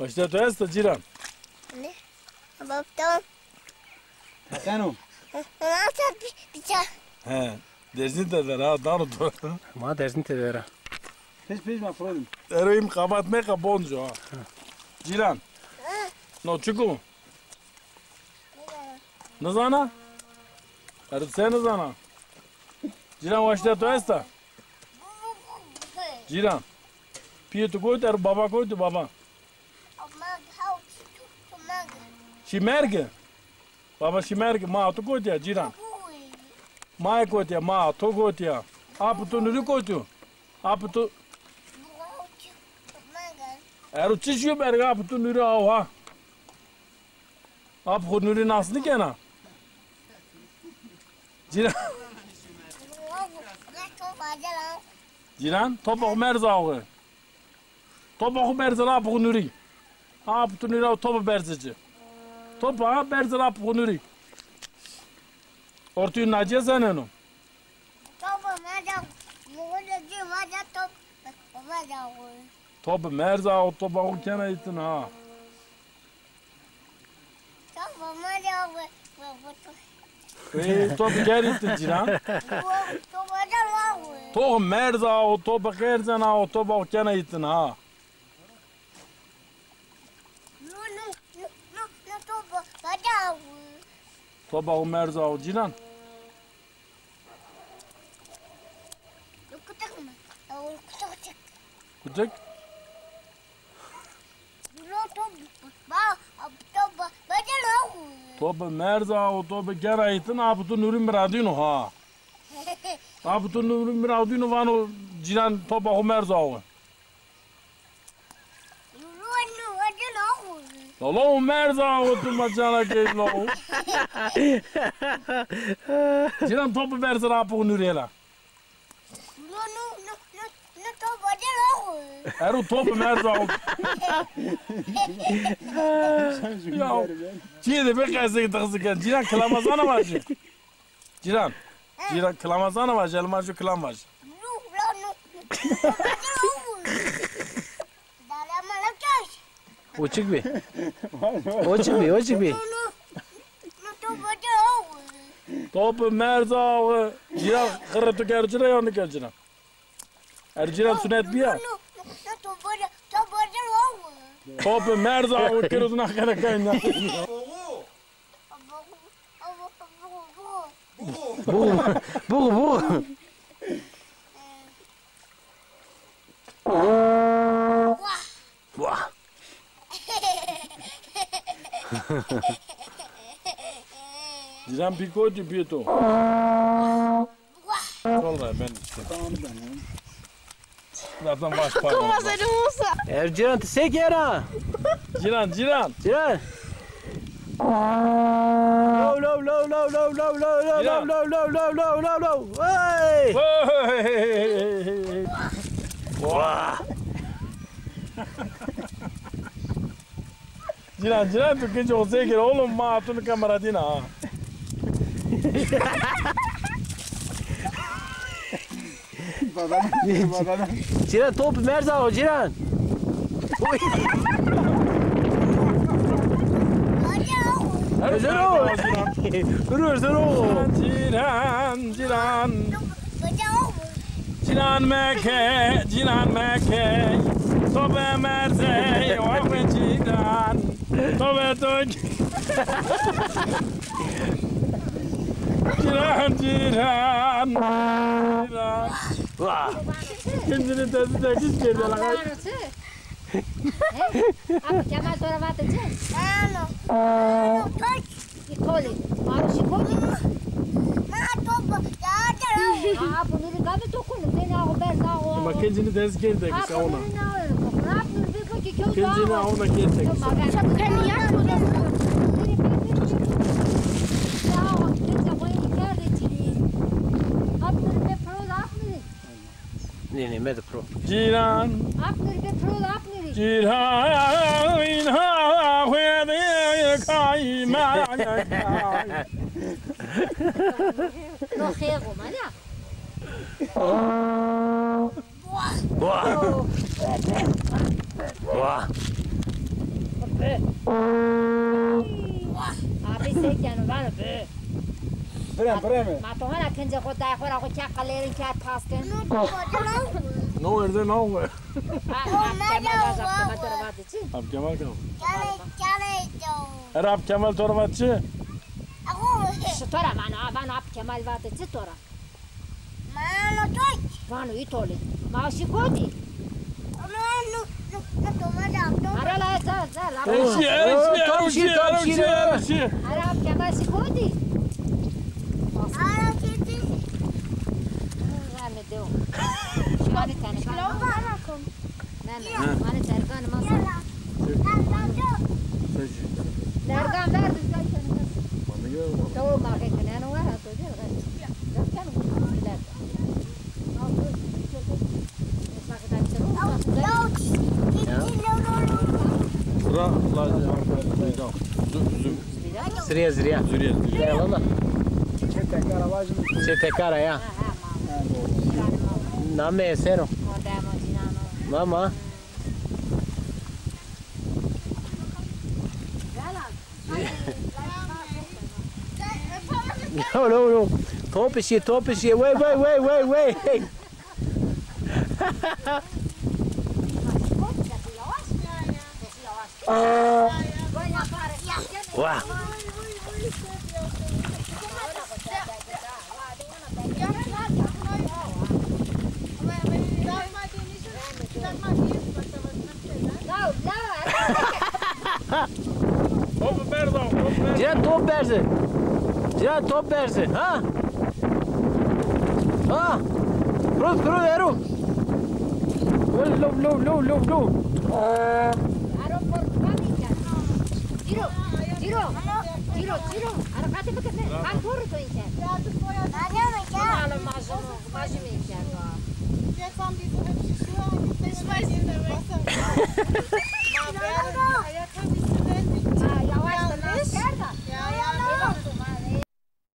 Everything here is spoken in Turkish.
Başta to jest to Ciran. Ne? Babam. Kanu. Nasıl bir çay? He. Dersin de ver ha daro to. Ma dersin te vera. Pes ma problem. Eroim kabat me ka bonjo ha. Ciran. No çuku. Ne zana? Arı sen ne zana? Ciran başta to jest to. Ciran. Piye tu koydu er baba koydu baba. Şimerge. Baba şimerge ma tu koydu ya Ciran. Ma koydu ya ma tu koydu ya. Apu tu nuri koydu. Apu tu. Er uçuşuyor berga apu tu nuri av ha. Apu nuri nasıl kena? Ciran. Ciran topak merzağı. Topak merzağı apu nuri. Apu tu nuri av topak merzağı. Topa merzağı apu nuri. Ortuyu naciye sen onu. Topa merzağı topak kena itin ha. Topa gel itin Ciran. Topa merzağı topa kerzen ha topak kena itin ha. Topak merzağı Ciran. Kucak. Topa merzağı topa kena itin apu tu nuri miradino ha. Apu tu nuri miradino vano Ciran topak merzağı. Lolo merzağı tu macana ke lo. Ciran topa merzağı apu nuri la. Eru topa merzağı. Ya. Çiğde bir kayısı tıksıken. Ciran kılamazana var. Ciran. Ciran kılamazana var. Elmacı kılam var. Uçuk bir. Uçuk bir. Topa merzağı. Ciran kırıtı gerçine yandı gerçine. Ciran sünnet bir ya. Topa merzağı kırıtına kadar kaynağı. Bu. Vah. Ciran bir koydu bir to. Vallahi ben işte. Zaten baş parmağım. Ciran te sek yara. Ciran. Ciran. Low. Hey. Vah. Ciran tu gece olsaya gir oğlum ma hatunu kamera dina ha. Badana. Ciran top merzağı Ciran. Zero. Ciran meke. Tobe merze ve Ciran. Tobe toy. Ciran. Vah. Kendini tezide git geldi lan. Abi Cemal sonra batacağız. İkoli. Abi şikoli. Abi bunu da bir dokunu. Seni haber daha o. Ama kendini tez geldi ki ona. Kendini ona gelecek. Kendi yapma. Ne med pro. Ciran. Ciran ha huede kayma. No juego, mana. Vah. be. Abi sen var be. Preme. Ma to hana kenje ko da khora ko kya kalerin kya pasten. No erde no var. Abi Ab Kemal kav. Chale to. Her Ab Kemal torvatçı. Şutora mano ap Kemal vate tora. Mano toy. Vano itole. Ma shikoti. No toma da. Ara la za la. Erişi. Ara ap Kemal shikoti. Ara kiti. Ne deu. Shikoti tane. Ne. Mane tergan masa. Nergan verdi zaten. Tamam ma che ne hanno guardato, Sıra lazım. Zriya, zriya. Züriyet. Ya valla. Se te cara ya. Name è zero. Mama. No. Top is hier. Wait. Wow. Topu Berzal. Cihan top versin. Ha? Ha? Kruz Eru. Low. Giro. Ara kate bakasın. Kan toru to insan.